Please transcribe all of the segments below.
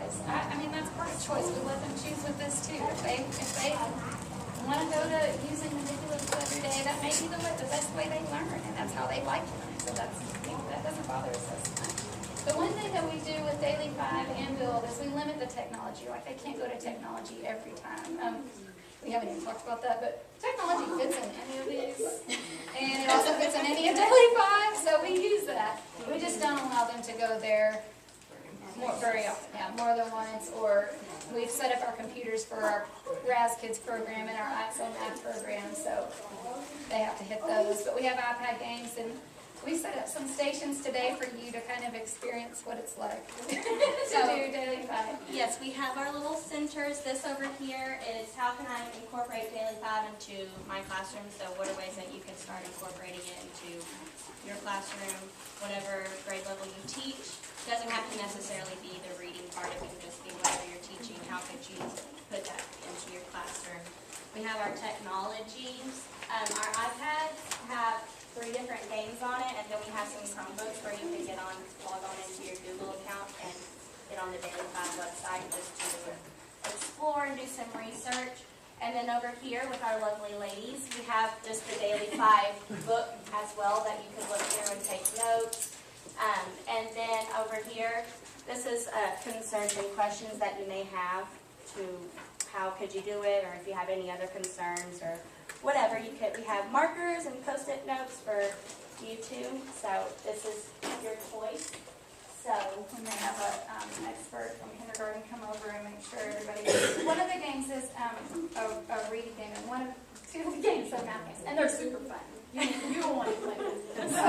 choice. I mean, that's part of choice. We let them choose with this too. If they want to go to using manipulatives every day, that may be the best way they learn, and that's how they like to learn. So that doesn't bother us as much. The one thing that we do with Daily 5 and Build is we limit the technology. Like, they can't go to technology every time. We haven't even talked about that, but technology fits in any of these, and it also fits in any of Daily 5, so we use that. We just don't allow them to go there very often, more than once, or we've set up our computers for our RAS Kids program and our ISO math program, so they have to hit those. But we have iPad games, and we set up some stations today for you to kind of experience what it's like to do Daily 5. Yes, we have our little centers. This over here is how can I incorporate Daily 5 into my classroom. So what are ways that you can start incorporating it into your classroom, whatever grade level you teach. It doesn't have to necessarily be the reading part. It can just be whatever you're teaching. How could you put that into your classroom? We have our technologies. Our iPads have 3 different games on it, and then we have some Chromebooks where you can log on into your Google account and get on the Daily 5 website just to explore and do some research. And then over here with our lovely ladies, we have just the Daily 5 book as well that you can look through and take notes. And then over here, this is concerns and questions that you may have to how could you do it, or if you have any other concerns or whatever. We have markers and post-it notes for you too. So this is your choice. So we may have an expert from kindergarten come over and make sure everybody. One of the games is a reading game, and 2 of the games are math games, and they're super fun. You don't want to play them. So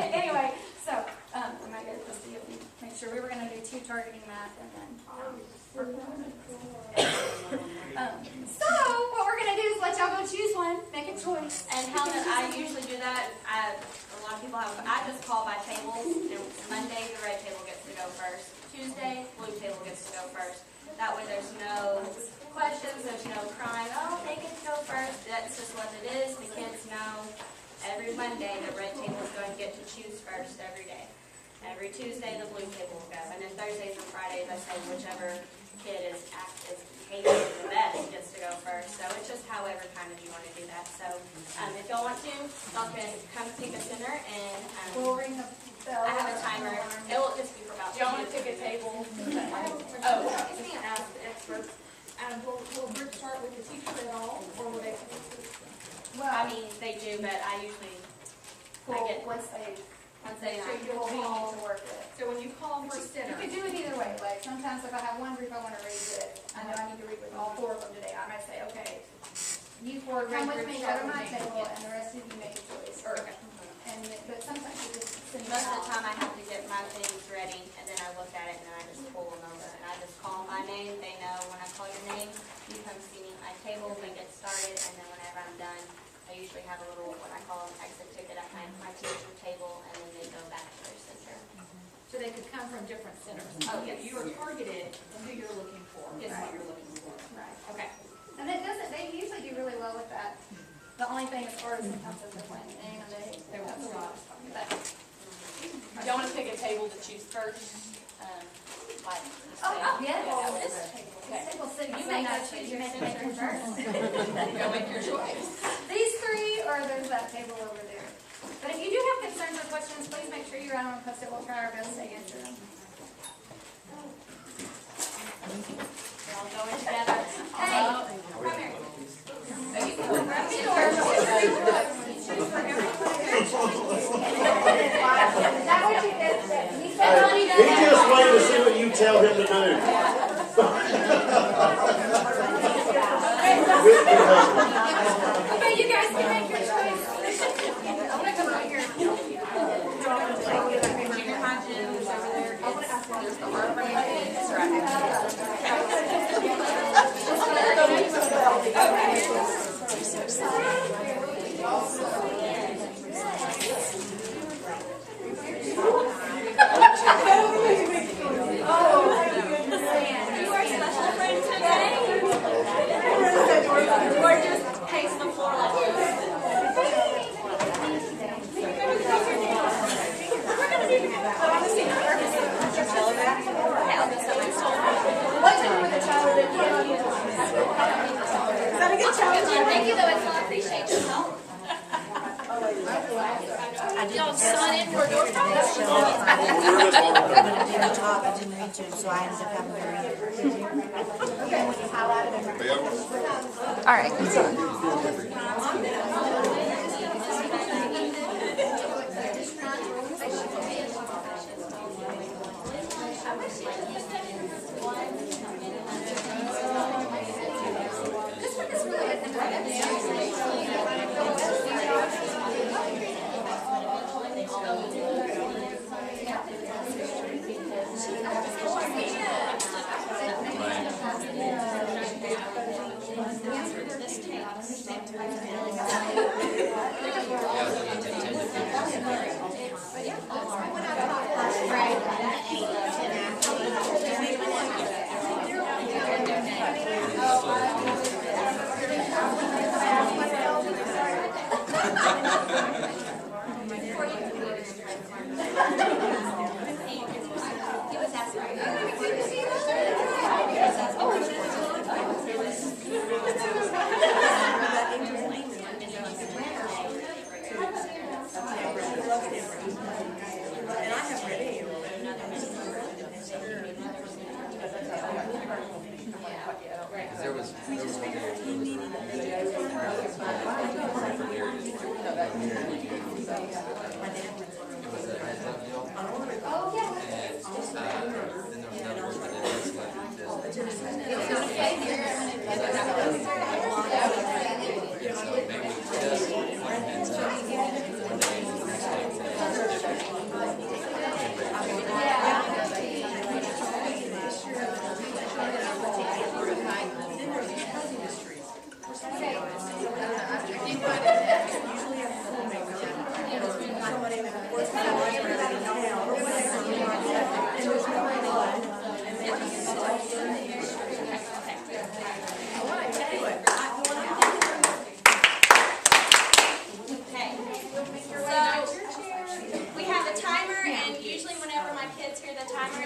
anyway, so am I good? Let's see if we make sure we were going to do 2 targeting math, and then. So what we're going to do is let y'all go choose one, make a choice. And how that I usually do that, a lot of people have, I just call by tables, and Monday the red table gets to go first. Tuesday, blue table gets to go first. That way there's no questions, there's no crying, oh, they get to go first. That's just what it is. The kids know every Monday the red table is going to get to choose first every day. Every Tuesday the blue table will go. And then Thursdays and Fridays I say whichever kid is behaving the best gets to go first. So it's just however kind of you want to do that. So if y'all want to, y'all can come pick a center, and we'll ring the bell. I have a timer. It will just be for about 2 minutes. Do y'all want to pick a table? Oh, you can ask the experts. Will Rick start with the teacher at all, or will they? Well, I mean, they do, but I usually once they So you'll be able to work it. So when you call for center, You could do it either way. Like sometimes if I have one group I want to read with, I know I need to read with all 4 of them today. I might say, okay, you 4 come with me, go to my table, and the rest of you make a choice. But sometimes you just send most of the time I have to get my things ready, and then I look at it, and then I just pull them over, and I just call my name. They know when I call your name, you come see me at my table, we get started, and then whenever I'm done, I usually have a little, what I call an exit ticket at my teacher table, and then they go back to their center. so they could come from different centers. Oh, yes. You are targeted on who you're looking for, is what you're looking for. Right. Okay. And it doesn't, they usually do really well with that. The only thing as far as it comes is the planning, and they won't stop. But Do y'all want to pick a table to choose first? yeah. Okay. Table six, You so make now that choose you your make it center. first. Go make your choice. These 3, or there's that table over there. But if you do have concerns or questions, please make sure you write them on post-it. We'll try our best to answer them. We're all going together. Hey, come here. Is that what you did? He said when he He does just waited to see what you tell him to do. Okay, you guys can make your choice. I'm gonna come right here. Junior high gym is over there. There's the art room. It's right Y'all sign in for a door prize? We're in this long. didn't talk, I didn't read to him, so I ended up having to read it. All right.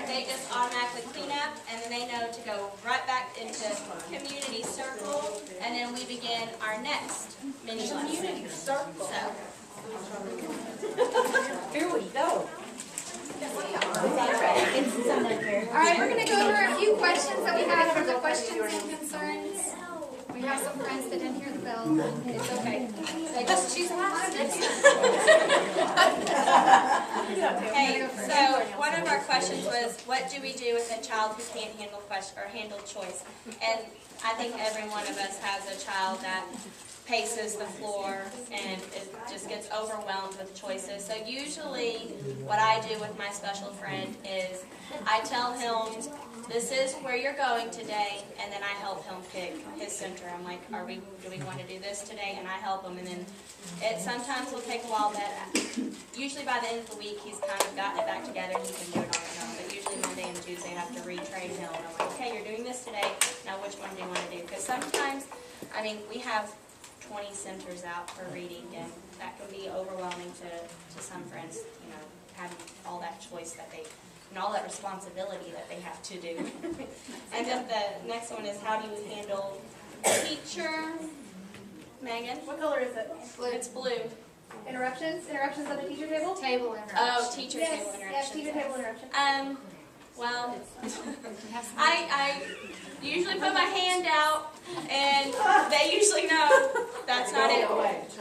They just automatically clean up, and then they know to go right back into community circle, and then we begin our next mini lesson. Community circle. So, Here we go. All right, we're going to go over a few questions that we had from the questions and concerns. We have some friends that didn't hear the bell. It's okay. They just choose last. okay, so one of our questions was, what do we do with a child who can't handle choice? And I think every one of us has a child that paces the floor and it just gets overwhelmed with choices. So usually what I do with my special friend is I tell him, this is where you're going today, and then I help him pick his center. I'm like, do we want to do this today? And I help him, and then it sometimes will take a while, but usually by the end of the week he's kind of gotten it back together and he can do it on his own. But usually Monday and Tuesday I have to retrain him. And I'm like, okay, you're doing this today, now which one do you want to do? Because sometimes, I mean, we have 20 centers out for reading, and that can be overwhelming to some friends, you know, having all that choice that they, and all that responsibility that they have to do. And then the next one is, how do you handle teacher? Megan? What color is it? It's blue. Interruptions? Interruptions at the teacher table? Table interruption. Oh, teacher table Yes, interruptions. teacher table interruption. Well, I usually put my hand out, and they usually know that's not it.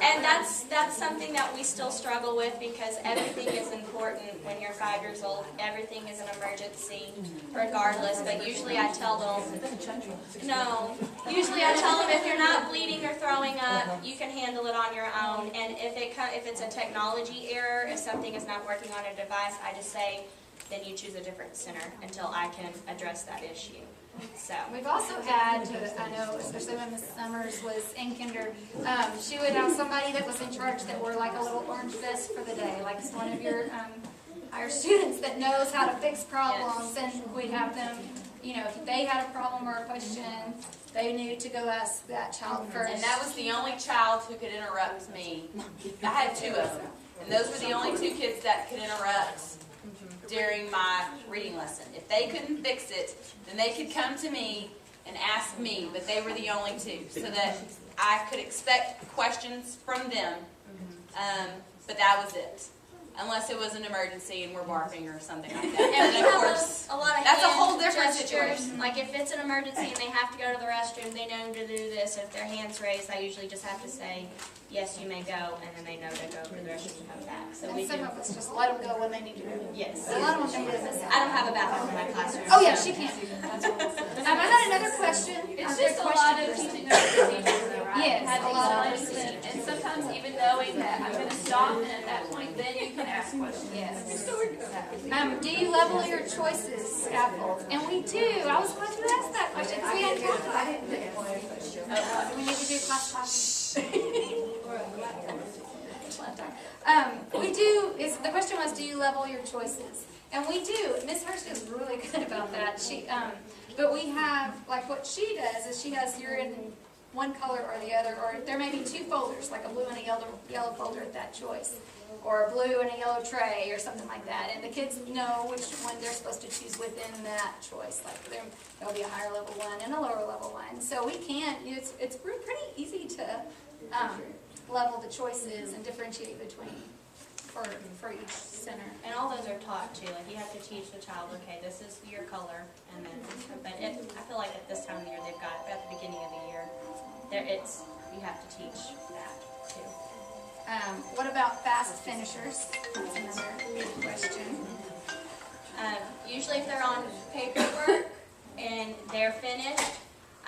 And that's something that we still struggle with, because everything is important when you're 5 years old. Everything is an emergency, regardless. But usually I tell them, no. Usually I tell them, if you're not bleeding or throwing up, you can handle it on your own. And if it's a technology error, if something is not working on a device, I just say, then you choose a different center until I can address that issue. So We've also had, I know, especially when Miss Summers was in kinder, she would have somebody that was in charge that wore like a little orange vest for the day, like it's one of your higher students that knows how to fix problems, and we'd have them, you know, if they had a problem or a question, they knew to go ask that child first. And that was the only child who could interrupt me. I had 2 of them. And those were the only 2 kids that could interrupt during my reading lesson. If they couldn't fix it, then they could come to me and ask me, but they were the only 2, so that I could expect questions from them, but that was it. unless it was an emergency and we're barfing or something like that. And we And of have course, a lot of that's a hand whole different gestures. situation. Like if it's an emergency and they have to go to the restroom, they know to do this. If their hand's raised, I usually just have to say, yes, you may go, and then they know to go to the restroom and come back. So we And some do. of us just let them go when they need to go. Yes. A lot of them don't do this. I don't have a bathroom in my classroom. Oh, yeah, so- she can. I got another question. It's Or just a quick lot question of for teaching Cindy. them procedures though, right? Yes, Having a lot of times and sometimes even knowing that I'm gonna stop, and at that point, then you can ask questions. Yes. Do you level your choices, scaffold? And we do. I was glad you asked that question, because we hadn't talked about it. Do we need to do class? We do, the question was, do you level your choices? And we do. Miss Hurst is really good about that. But we have, like what she does is she has, you're in one color or the other, or there may be two folders, like a blue and a yellow folder at that choice, or a blue and a yellow tray, or something like that. And the kids know which one they're supposed to choose within that choice. Like there'll be a higher level one and a lower level one. So we can, it's pretty easy to level the choices and differentiate between for each center. And all those are taught too. Like you have to teach the child, okay, this is your color, and then. But I feel like at this time of the year, they've got at the beginning of the year, you have to teach that too. What about fast finishers? That's another good question. Usually if they're on paperwork and they're finished,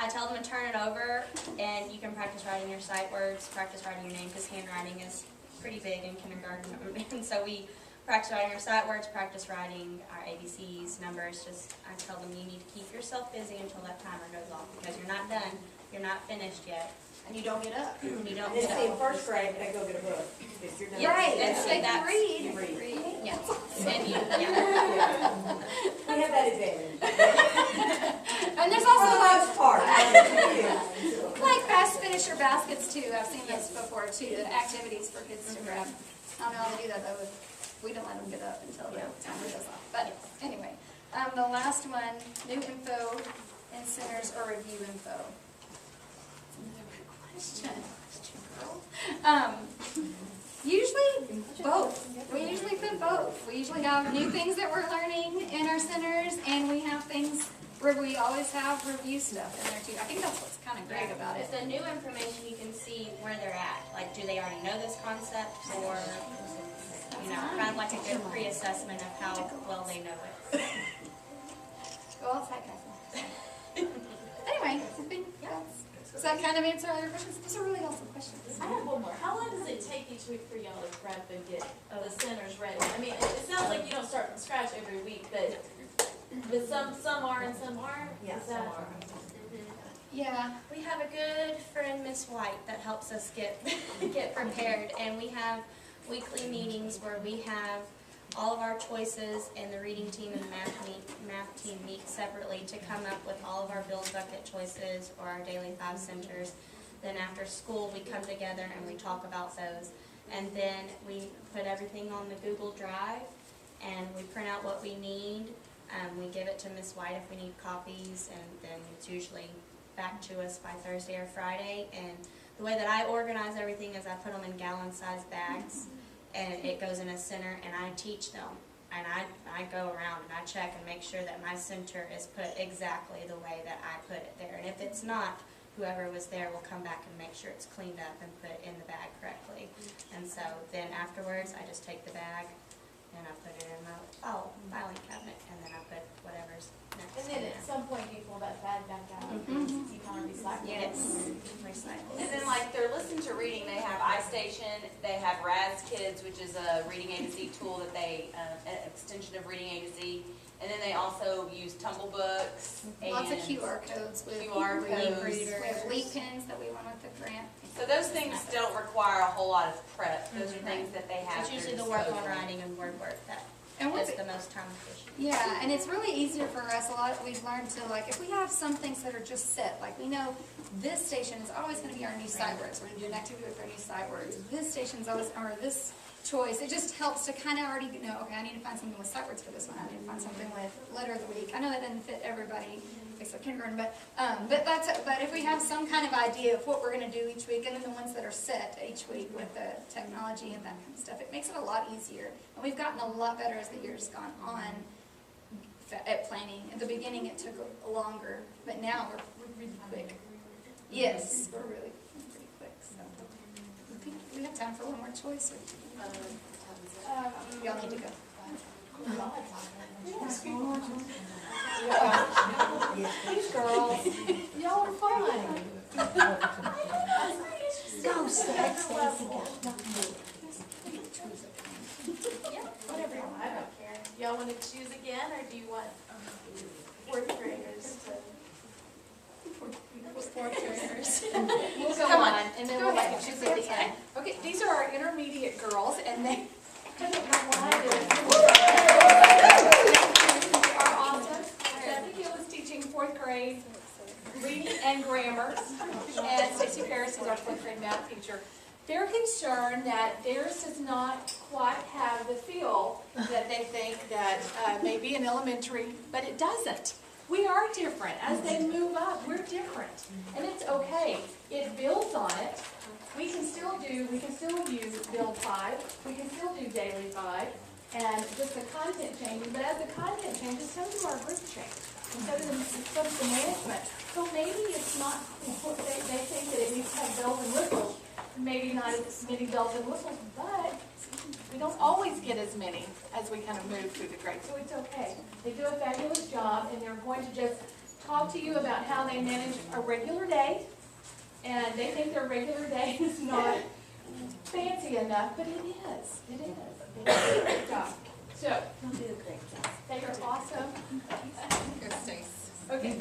I tell them to turn it over, and you can practice writing your sight words, practice writing your name, because handwriting is pretty big in kindergarten. And so we practice writing our sight words, practice writing our ABCs, numbers. I tell them you need to keep yourself busy until that timer goes off, because you're not done, you're not finished yet, And you don't get up. and you don't And get see, in up. first grade, they go get a book. If you're done. Yes, Right, and and so they can that's- read. You read. Yeah, and you, yeah. We have that advantage. And there's For also the like, most part. like fast finisher baskets too. I've seen those before too, the activities for kids to grab. I don't know how they do that though, but we don't let them get up until the timer goes off. But anyway, the last one, new info in centers or review info. Another good question. Usually both. We usually put both. We usually have new things that we're learning in our centers, and we have things where we always have review stuff in there too. I think that's what's kind of great about it. With the new information, you can see where they're at. Like, do they already know this concept, or, kind of like a good pre-assessment of how well they know it. Go outside, guys. Anyway, does that kind of answer all your questions? Those are really awesome questions. I have one more. How long does it take each week for y'all to prep and get the centers ready? I mean, it sounds like you don't start from scratch every week, but some are and some aren't. Yeah, Is that- some are. Yeah. We have a good friend, Miss White, that helps us get prepared, and we have weekly meetings where we have all of our choices, and the reading team and the math team meet separately to come up with all of our build bucket choices or our daily 5 centers. Then after school, we come together and we talk about those, and then we put everything on the Google Drive, and we print out what we need. We give it to Miss White if we need copies, and then it's usually back to us by Thursday or Friday. And the way that I organize everything is I put them in gallon-sized bags, and it goes in a center, and I teach them. And I go around and I check and make sure that my center is put exactly the way that I put it there. And if it's not, whoever was there will come back and make sure it's cleaned up and put in the bag correctly. And so then afterwards, I just take the bag and I put it in my filing cabinet, and then I put whatever's next. And then in at there. some point you pull that bag back out. Mhm. You kind of recycle it. Yes, recycle. And then like they're listening to reading, they have iStation, they have Raz Kids, which is a reading A to Z tool that they, an extension of reading A to Z. And then they also use Tumble Books and Lots of QR codes with QR codes. we have lead pins that we won with the grant. So those things don't require a whole lot of prep. Those are things that they have. It's at usually their the work on disposal. writing and word work that And is what's the most time efficient. Yeah, and it's really easier for us. We've learned to, like, if we have some things that are just set, like we know this station is always going to be our new sight words. We're going to do an activity with our new sight words. This station's always, or this choice. It just helps to kind of already know, okay, I need to find something with sight words for this one. I need to find something with letter of the week. I know that doesn't fit everybody except kindergarten, but if we have some kind of idea of what we're going to do each week, and then the ones that are set each week with the technology and that kind of stuff, it makes it a lot easier. And we've gotten a lot better as the years gone on at planning. At the beginning, it took longer, but now we're really quick. Yes, we're really pretty quick. So I think we have time for one more choice. Y'all need to go. These girls, y'all are fine. Go, Stacy. Whatever you want, I don't care. Y'all want to choose again, or do you want fourth graders to? Fourth graders. We'll go Come on, on, and then go we'll ahead. let you choose at the end. Okay, these are our intermediate girls, and they I don't know why are awesome. Stephanie Gill is teaching fourth grade reading and grammar, and Stacey Paris is our fourth grade math teacher. They're concerned that theirs does not quite have the feel that they think that may be in elementary, but it doesn't. We are different. As they move up, we're different. And it's okay. It builds on it. We can still use Build 5. We can still do Daily 5. And just the content changes. But as the content changes, so do our group change. And so does the management. So maybe it's not, they think that it needs to have bells and whistles. Maybe not as many bells and whistles, but we don't always get as many as we kind of move through the grades. So it's okay. They do a fabulous job, and they're going to just talk to you about how they manage a regular day. And they think their regular day is not fancy enough, but it is. It is. They do a great job. So, they are awesome. Okay,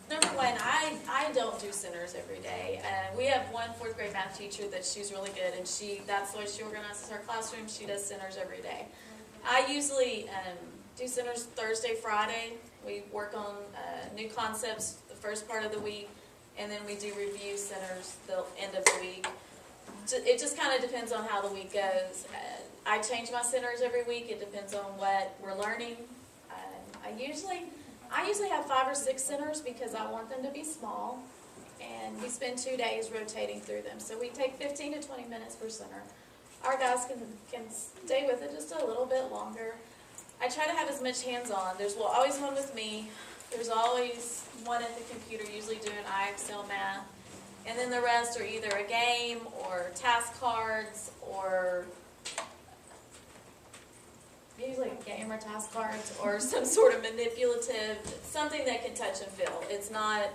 number one, I don't do centers every day. We have one fourth grade math teacher that she's really good, and that's the way she organizes her classroom. She does centers every day. I usually do centers Thursday, Friday. We work on new concepts the first part of the week, and then we do review centers the end of the week. It just kind of depends on how the week goes. I change my centers every week. It depends on what we're learning. I usually have 5 or 6 centers because I want them to be small, and we spend 2 days rotating through them. So we take 15 to 20 minutes per center. Our guys can stay with it just a little bit longer. I try to have as much hands-on. There's always one with me. There's always one at the computer, usually doing IXL math. And then the rest are either a game or task cards or usually a game or task cards or some sort of manipulative, something that can touch and feel. It's not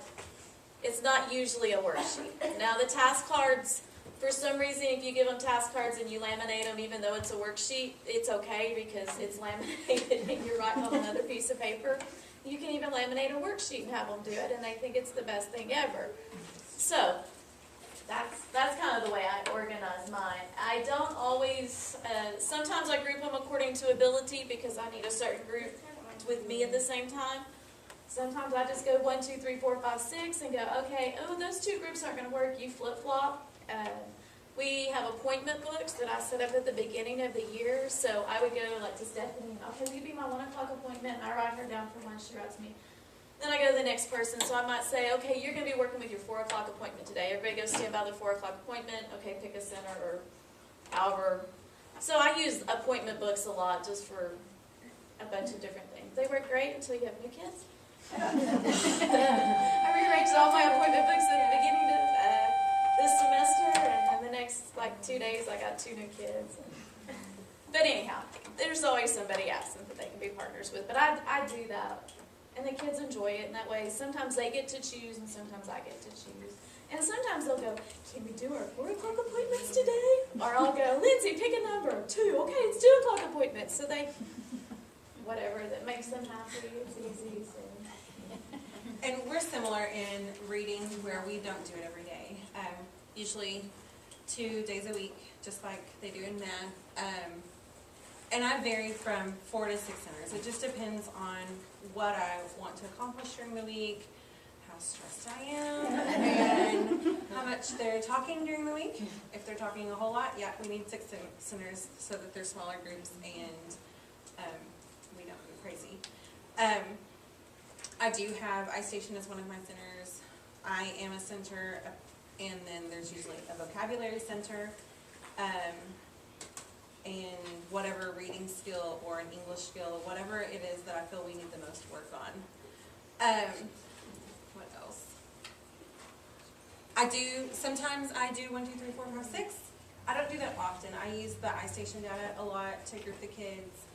usually a worksheet. Now the task cards, for some reason, if you give them task cards and you laminate them, even though it's a worksheet, it's okay because it's laminated and you're writing on another piece of paper. You can even laminate a worksheet and have them do it, and they think it's the best thing ever. So that's kind of the way I organize mine. I don't always, sometimes I group them according to ability because I need a certain group with me at the same time. Sometimes I just go 1, 2, 3, 4, 5, 6 and go, okay, oh, those 2 groups aren't going to work, you flip-flop. We have appointment books that I set up at the beginning of the year, so I would go like to Stephanie, okay, will you be my 1 o'clock appointment? And I write her down for lunch, she writes me. Then I go to the next person, so I might say, okay, you're going to be working with your 4 o'clock appointment today. Everybody go stand by the 4 o'clock appointment. Okay, pick a center or however. So I use appointment books a lot just for a bunch of different things. They work great until you have new kids. I rearranged all my appointment books at the beginning of this semester, and the next 2 days I got 2 new kids. But anyhow, there's always somebody absent that they can be partners with. But I do that. And the kids enjoy it in that way. Sometimes they get to choose, and sometimes I get to choose. And sometimes they'll go, can we do our 4 o'clock appointments today? Or I'll go, Lindsay, pick a number. 2. Okay, it's 2 o'clock appointments. So they, whatever that makes them happy, it's easy. So. And we're similar in reading where we don't do it every day. Usually 2 days a week, just like they do in math. And I vary from 4 to 6 centers. It just depends on what I want to accomplish during the week, how how stressed I am and how much they're talking during the week. If they're talking a whole lot, yeah, we need 6 centers so that they're smaller groups and we don't go crazy. I do have iStation as one of my centers. I am a center, and then there's usually a vocabulary center, and whatever reading skill or an English skill, whatever it is that I feel we need the most work on. What else? Sometimes I do 1, 2, 3, 4, 5, 6. I don't do that often. I use the iStation data a lot to group the kids,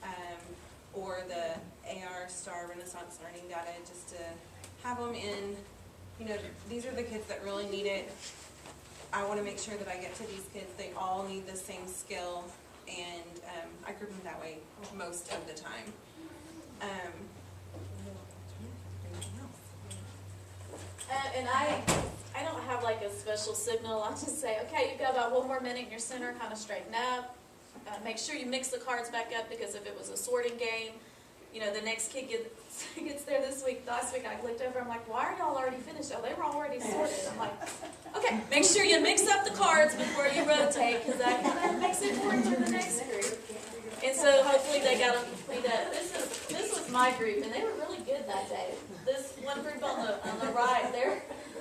or the AR Star Renaissance Learning data, just to have them in, these are the kids that really need it. I want to make sure that I get to these kids. They all need the same skill, and I group them that way most of the time. And I don't have like a special signal. I'll just say, okay, you've got about 1 more minute in your center, kind of straighten up. Make sure you mix the cards back up, because if it was a sorting game, the next kid gets there this week. Last week I looked over, I'm like, why are y'all already finished? Oh, they were already sorted. I'm like, okay, make sure you mix up the cards before you rotate, because that kind of makes it forward to the next group. And so hopefully they got them complete up. This was my group, and they were really good that day. This one group on the right,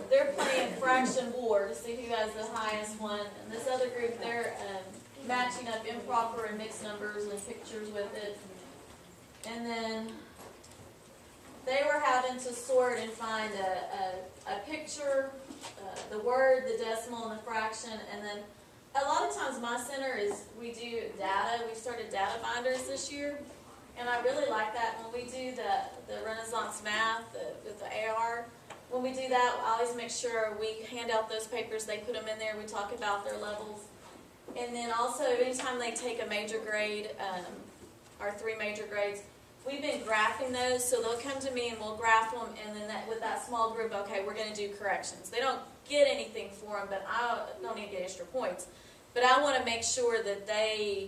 they're playing fraction war to see who has the highest one, and this other group, they're matching up improper and mixed numbers and pictures with it. And then they were having to sort and find a picture, the word, the decimal, and the fraction. And then a lot of times my center we do data. We started data binders this year. And I really like that. When we do the Renaissance math with the AR, when we do that, I always make sure we hand out those papers. They put them in there. We talk about their levels. And then also, anytime they take a major grade, our 3 major grades, we've been graphing those, so they'll come to me and we'll graph them, and then with that small group, okay, we're going to do corrections. They don't get anything for them, but I don't need to get extra points. But I want to make sure that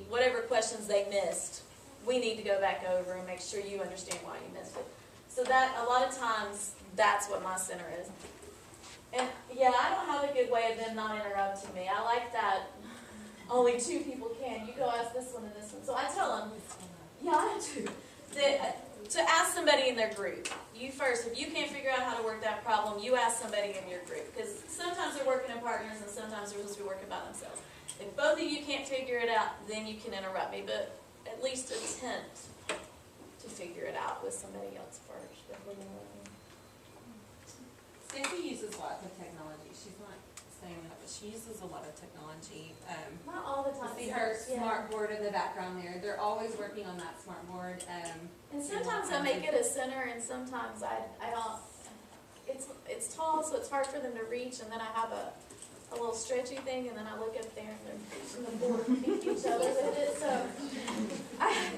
whatever questions they missed, we need to go back over and make sure you understand why you missed it. So that, a lot of times, that's what my center is. And yeah, I don't have a good way of them not interrupting me. I like that. Only 2 people can. You go ask this one and this one. So I tell them, yeah, I do. To ask somebody in their group. You first, if you can't figure out how to work that problem, you ask somebody in your group. Because sometimes they're working in partners and sometimes they're supposed to be working by themselves. If both of you can't figure it out, then you can interrupt me. But at least attempt to figure it out with somebody else first before you interrupt me. Stacy uses lots of technology. She's not saying that, but she uses a lot of technology. Not all the time. See her Yeah. smart board in the background there. They're always working on that smart board. And sometimes I make it a center, and sometimes I don't. It's tall, so it's hard for them to reach. And then I have a little stretchy thing, and then I look up there, and they're pushing the board and beat each other with it. So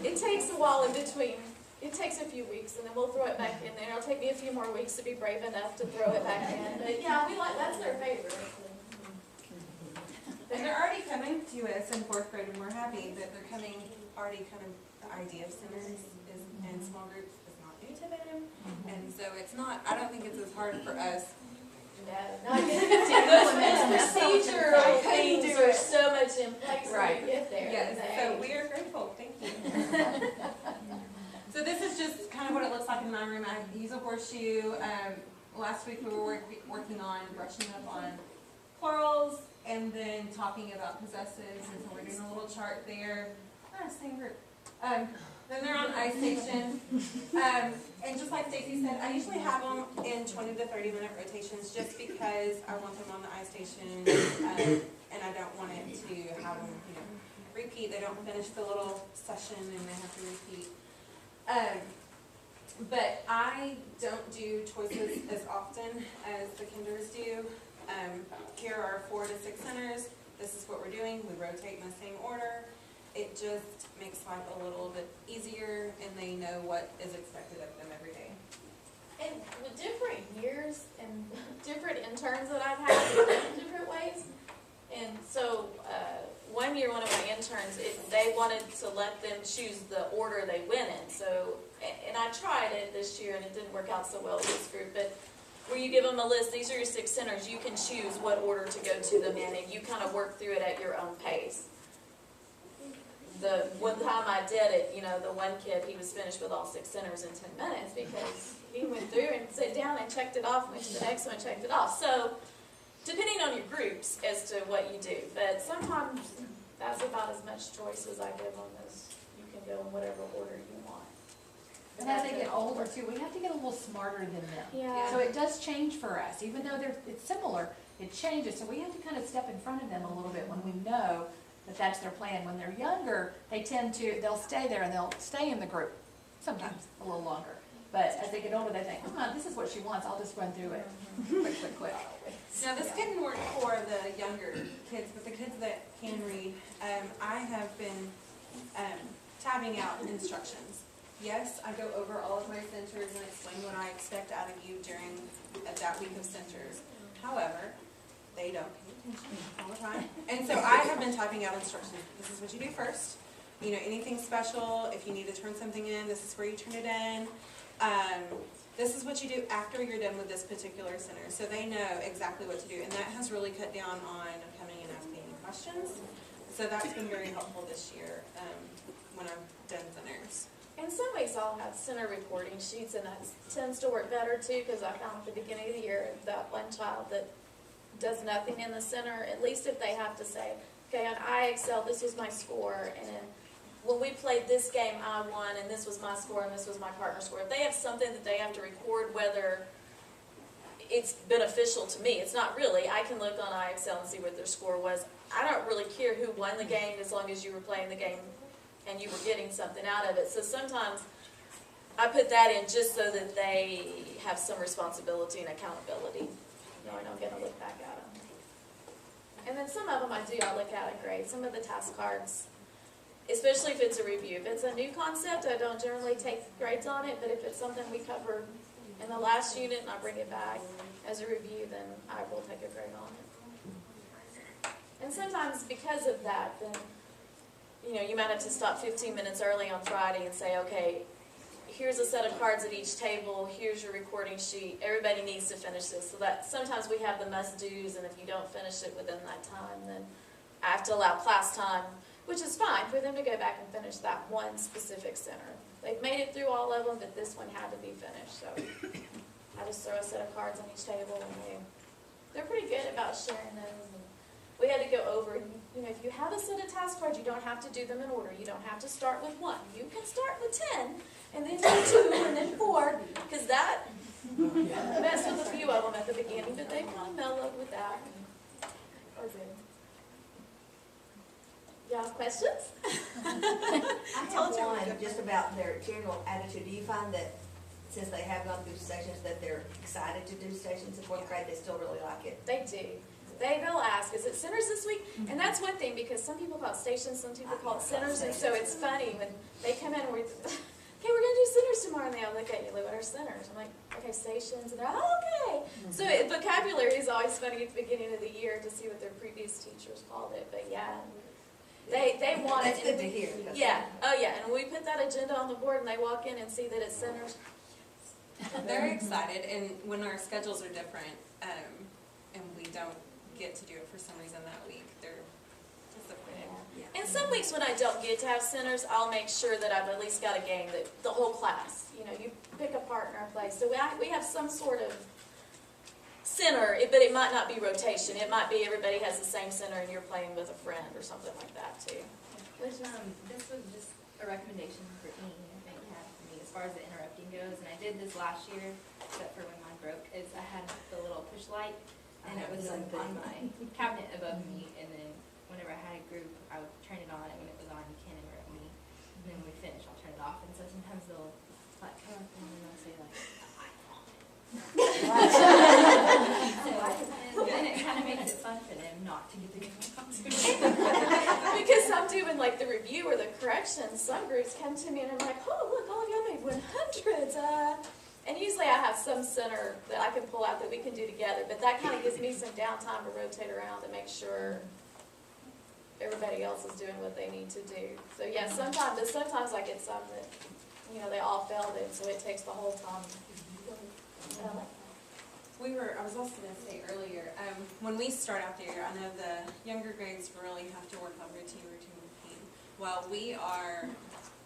it takes a while in between. It takes a few weeks, and then we'll throw it back in there. It'll take me a few more weeks to be brave enough to throw it back in. But yeah, that's their favorite. And they're already coming to us in 4th grade, and we're happy that they're coming already. Kind of the idea of centers and small groups is not new to them, and so it's not. I don't think it's as hard for us. No, not those procedural things are so much in place when we get there. Yes, so we are grateful. Thank you. So this is just kind of what it looks like in my room. I use a horseshoe. Last week we were working on brushing up on plurals and then talking about possessives, and so we're doing a little chart there. Same group. Then they're on iStation. And just like Stacey said, I usually have them in 20 to 30 minute rotations just because I want them on the iStation, and I don't want it to have them, repeat. They don't finish the little session and they have to repeat. But I don't do choices as often as the kinders do. Here are 4 to 6 centers. This is what we're doing. We rotate in the same order. It just makes life a little bit easier, and they know what is expected of them every day. And with different years and different interns that I've had in different ways. And so one year, one of my interns, they wanted to let them choose the order they went in. So, and I tried it this year, and it didn't work out so well with this group. But where you give them a list, these are your 6 centers, you can choose what order to go to them in, and you kind of work through it at your own pace. The one time I did it, you know, the one kid, he was finished with all 6 centers in 10 minutes because he went through and sat down and checked it off, went to the next one and checked it off. So, depending on your groups as to what you do, but sometimes that's about as much choice as I give them as you can go in whatever order you want. And as they get older too, we have to get a little smarter than them. Yeah. So it does change for us, even though it's similar, it changes. So we have to kind of step in front of them a little bit when we know that that's their plan. When they're younger, they'll stay there and they'll stay in the group, sometimes a little longer. But as they get older, they think, this is what she wants, I'll just run through it, quick. Now, this couldn't work for the younger kids, but the kids that can read, I have been tabbing out instructions. Yes, I go over all of my centers and explain what I expect out of you during that week of centers. However, they don't pay attention all the time. And so I have been typing out instructions. This is what you do first. You know, anything special, if you need to turn something in, this is where you turn it in. This is what you do after you're done with this particular center. So they know exactly what to do. And that has really cut down on coming and asking any questions. So that's been very helpful this year when I've done centers. In some ways, I'll have center reporting sheets, and that tends to work better too, because I found at the beginning of the year that one child that does nothing in the center, at least if they have to say, okay, on IXL, this was my score, and when we played this game, I won, and this was my score, and this was my partner's score. If they have something that they have to record, whether it's beneficial to me, it's not really. I can look on IXL and see what their score was. I don't really care who won the game as long as you were playing the game and you were getting something out of it. So sometimes I put that in just so that they have some responsibility and accountability, knowing I'm going to look back at them. And then some of them I'll look at and grade. Some of the task cards, especially if it's a review. If it's a new concept, I don't generally take grades on it, but if it's something we covered in the last unit and I bring it back as a review, then I will take a grade on it. And sometimes because of that, then you might have to stop 15 minutes early on Friday and say, okay, here's a set of cards at each table, here's your recording sheet, everybody needs to finish this. So that sometimes we have the must-dos, and if you don't finish it within that time, then I have to allow class time, which is fine, for them to go back and finish that one specific center. They've made it through all of them, but this one had to be finished. So I just throw a set of cards on each table, and they're pretty good about sharing those. And we had to go over, if you have a set of task cards, you don't have to do them in order. You don't have to start with 1. You can start with 10, and then do 2, and then 4, because that messed with a few of them at the beginning, but they kind of mellowed with that. Or good. Y'all have questions? I have one just about their general attitude. Do you find that since they have gone through sections that they're excited to do sections in 4th grade, they still really like it? They do. They'll ask, is it centers this week? And that's one thing, because some people call it stations, some people call it centers, and so it's funny when they come in and we're going to do centers tomorrow, and they'll look at you, what are centers? I'm like, okay, stations, and they're, okay. So vocabulary is always funny at the beginning of the year to see what their previous teachers called it, but yeah. They want That's it. good to hear. Yeah, oh yeah, and we put that agenda on the board, and they walk in and see that it's centers. They're excited, and when our schedules are different, and we don't get to do it for some reason that week, they're disappointed. Yeah. And some weeks when I don't get to have centers, I'll make sure that I've at least got a game that the whole class, you pick a partner and play. So we have some sort of center, but it might not be rotation. It might be everybody has the same center and you're playing with a friend or something like that too. Which, this was just a recommendation for Ian, I think, had for me as far as the interrupting goes, and I did this last year, except for when mine broke, is I had the little push light, and it was on my cabinet above me, and then whenever I had a group, I would turn it on, and when it was on, you can't interrupt me, and then when we finish, I'll turn it off, and so sometimes they'll, come up and then they'll say, I want it. So then it kind of makes it fun for them not to get the game on. Because I'm doing the review or the corrections, some groups come to me and I'm like, oh look, all of y'all made 100s. And usually I have some center that I can pull out that we can do together, but that kind of gives me some downtime to rotate around to make sure everybody else is doing what they need to do. So yeah, sometimes I get some that, they all failed it, so it takes the whole time. I was also gonna say earlier, when we start out there, I know the younger grades really have to work on routine. While we are,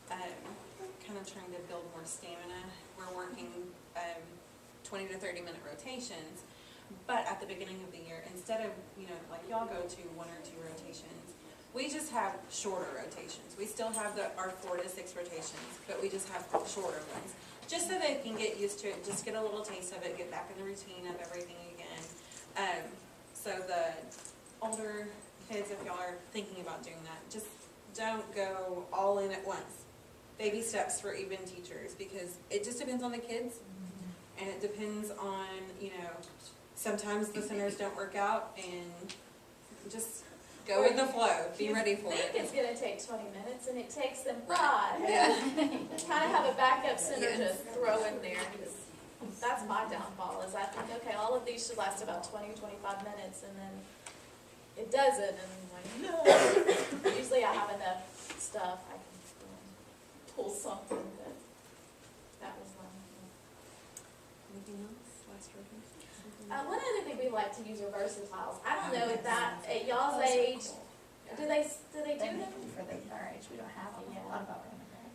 kind of trying to build more stamina, we're working, 20 to 30 minute rotations. But at the beginning of the year, instead of, like y'all go to 1 or 2 rotations, we just have shorter rotations. We still have our 4 to 6 rotations, but we just have shorter ones. Just so they can get used to it, just get a little taste of it, get back in the routine of everything again. So the older kids, if y'all are thinking about doing that, just don't go all in at once. Baby steps for even teachers, because it just depends on the kids, and it depends on, sometimes the centers don't work out, and just go with the flow, be ready for I think it. it's gonna take 20 minutes and it takes them 5. Kind of have a backup center to throw in there. 'Cause that's my downfall, is I think, okay, all of these should last about 20 or 25 minutes, and then it doesn't, and I'm like, no. Usually I have enough stuff, I can pull something, but that was one. Anything else? Last rotation? One other thing we like to use are versatiles. I don't know if that, at y'all's age, do they do them? For our age, we don't have a lot of them.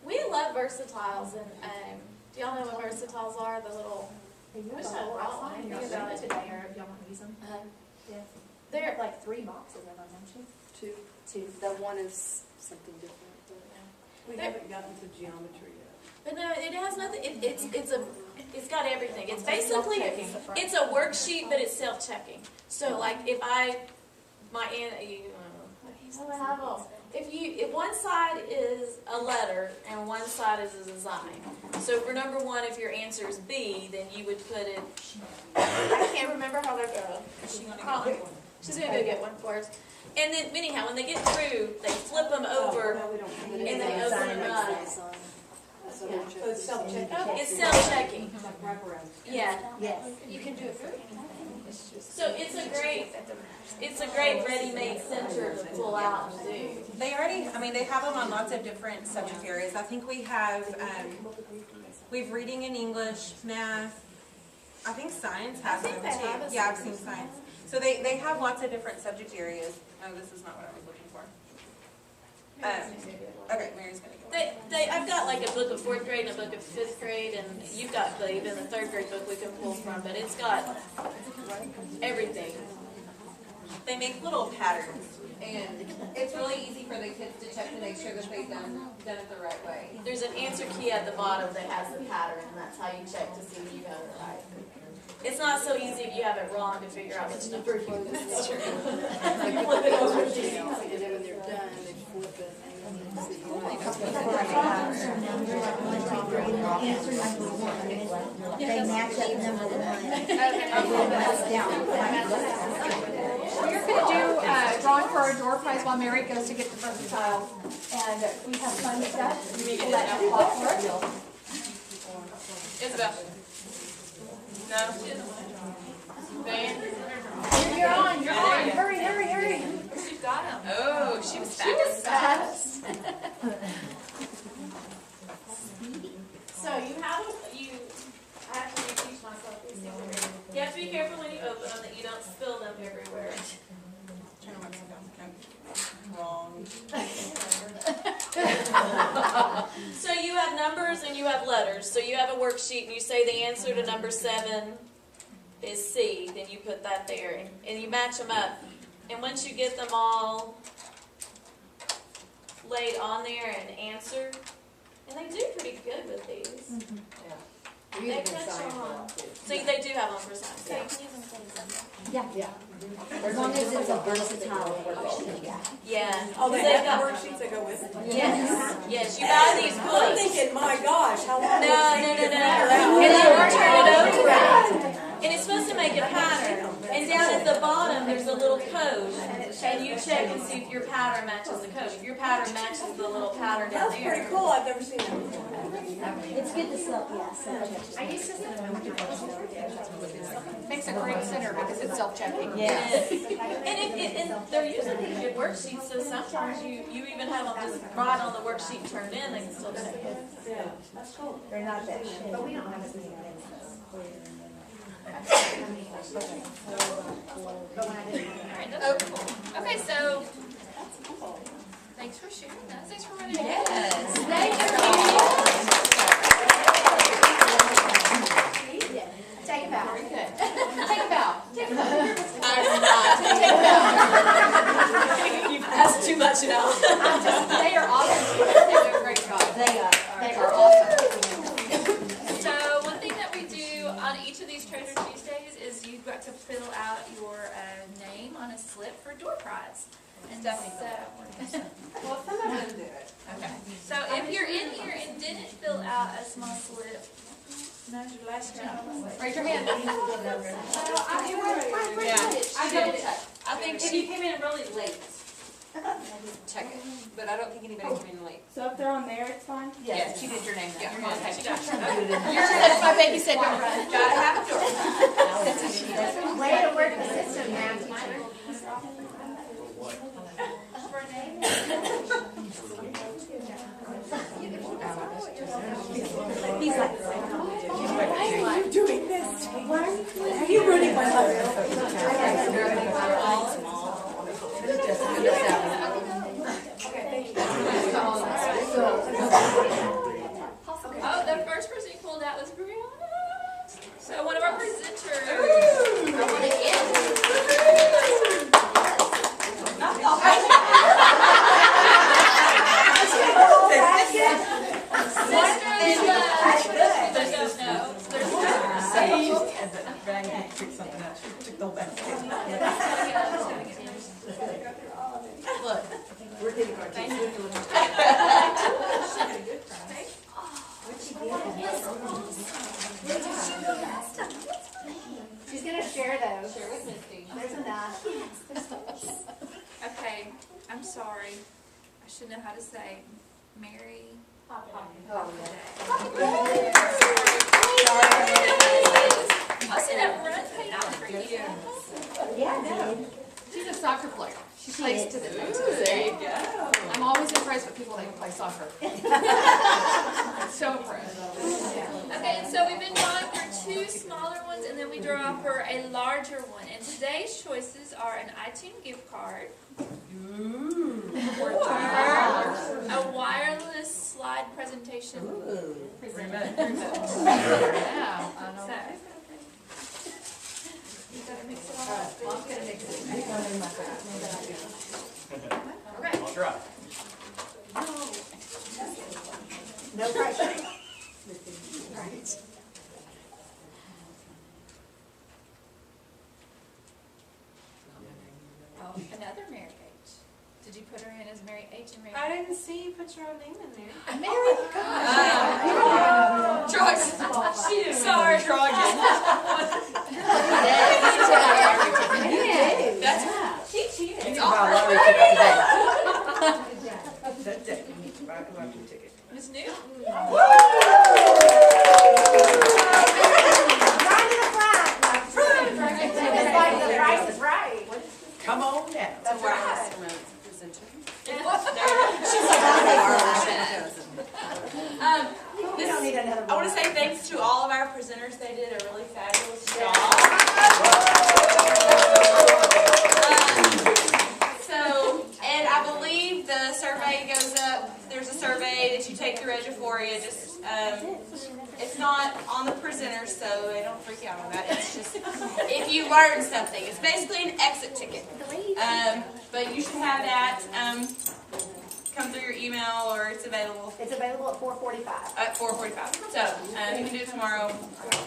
We love versatiles, and do y'all know what versatiles are? The little, I wish I brought one. I think about it. Today, or if y'all want to use them. Yeah. They They're have like 3 boxes of them, don't you? Two. That one is something different. We haven't gotten to geometry yet. But no, it has nothing. It's got everything. It's basically it's a worksheet, but it's self-checking. So like if if one side is a letter and one side is a design. So for number 1, if your answer is B, then you would put it. I can't remember how they go. She's gonna go get one for us. And then anyhow, when they get through, they flip them over and they open them up. So it's self-checking. It's self-checking. Like wraparound. Yeah. Yes. You can do it for anything. So it's a great ready-made center to pull out and do. They have them on lots of different subject areas. I think we have, we've reading in English, math, I think science has them they have too. a Yeah, I've seen science. So they have lots of different subject areas. Oh, this is not what I was looking for. Okay, Mary's gonna go. I've got like a book of 4th grade and a book of 5th grade, and you've got even the 3rd grade book we can pull from, but it's got everything. They make little patterns, and it's really easy for the kids to check to make sure that they've done it the right way. There's an answer key at the bottom that has the pattern, and that's how you check to see if you got it right. It's not so easy if you have it wrong to figure out which number you missed. You flip it over. And then when they're done, they flip it. They match up number 1. We're going to do drawing for our door prize while Mary goes to get the versatile. And we have fun with that. We'll let you plot for it. Isabel? No? Van? You're on. Hurry. She got him. Oh, she was fast. So I have to reteach myself these things. You have to be careful when you open them that you don't spill them everywhere. Turn them upside down. No. Wrong. So you have numbers and you have letters. So you have a worksheet and you say the answer to number 7 is C. Then you put that there and you match them up. And once you get them all laid on there and answered, and they do pretty good with these. We're They using catch science a on. lot too. So they do have them for science. So you can use them for science. Yeah. As long as it's a versatile worksheet. Yeah. Oh, they They've have got- worksheets that go with it? Yes. Yes. You buy these I'm books. thinking, my gosh, how long? No. And then you turn it over. And it's supposed to make a pattern. And down at the bottom, there's a little code. And you check and see if your pattern matches the code. If your pattern matches the little pattern down That's pretty there. cool, I've never seen that before. It's good to self-check. I used to makes a great center because it's self-checking. Yes. And they're using good worksheets, so sometimes you even have them just write on the worksheet and turn it in, they can still check it. Yeah, that's cool. They're not that shit. But we don't have it. Okay, so, thanks for sharing that, thanks for running it. Yes. Take a bow. Very good. Take a bow. Take a bow. I'm not. You've asked too much now. They are awesome. They do a great job. They They are awesome. So one thing that we do on each of these Treasure Tuesdays is you've got to fill out your name on a slip for door prize. And Stephanie so, Well, some of them do it. Okay. so if you're in here and didn't fill out a small slip, now's your last chance. Raise your hand. Yeah. I double check. I think If she, you came in really late, check it. But I don't think anybody came in late. So if they're on there, it's fine? yes, she did your name. Yeah. You're okay. She got you. That's my baby said don't run. Gotta have a door. Way to work the system, man, teacher. For a name? He's like, Why are you doing this? Why are you ruining my life? Oh, the first person you pulled out was Brianna. So one of our presenters. I want to we're getting our team. She's gonna share those. Share with Misty. There's enough. Okay, I'm sorry. I should know how to say Mary. Oh, I'll send a run paper for you. yeah. She's a soccer player. She plays to the There you go. I'm always impressed with people that can play soccer. So impressed. Okay, and so we've been drawing for two smaller ones, and then we draw for a larger one. And today's choices are an iTunes gift card, or a wireless slide presentation. Yeah, I know. So, you gotta mix it all up. I'm gonna mix it. Okay. I'll try. No pressure. Oh, another Mary H. Did you put her in as Mary H and Mary? I didn't see you put your own name in there. Mary. Sorry. She cheated. You can buy a lottery ticket today. That's it. You need to buy a lottery ticket. Ms. Newton. Come on down. That's right. We don't need another one. I want to say thanks to all of our presenters. They did a really fabulous job. And I believe the survey goes up. There's a survey that you take through Eduphoria. Just, it's not on the presenters, so they don't freak out on that. It's just if you learn something. It's basically an exit ticket. But you should have that come through your email, or it's available It's available at 4:45. at 4:45. So you can do it tomorrow,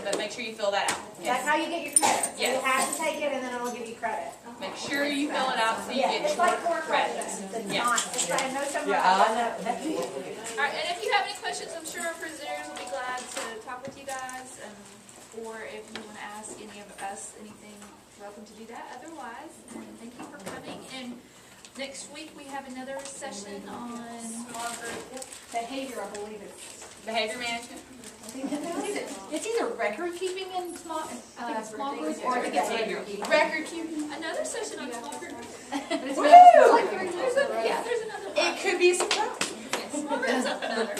but make sure you fill that out. That's how you get your credit. So you Yes. have to take it and then it'll give you credit. Make sure you fill it out so you Yeah, get it's your like 4 credit. questions. It's Yeah. not, it's like, no so much. Yeah, I know. That's it. All right, and if you have any questions, I'm sure our presenters will be glad to talk with you guys. Or if you want to ask any of us anything, welcome to do that. Otherwise, thank you for coming. And next week we have another session on small group Behavior, I believe it's. Behavior management. It's either record keeping in small groups or it's record keeping. Another session on small group. But it's like 3 years ago. Yeah, there's another one. It could be a surprise. Small group's up another.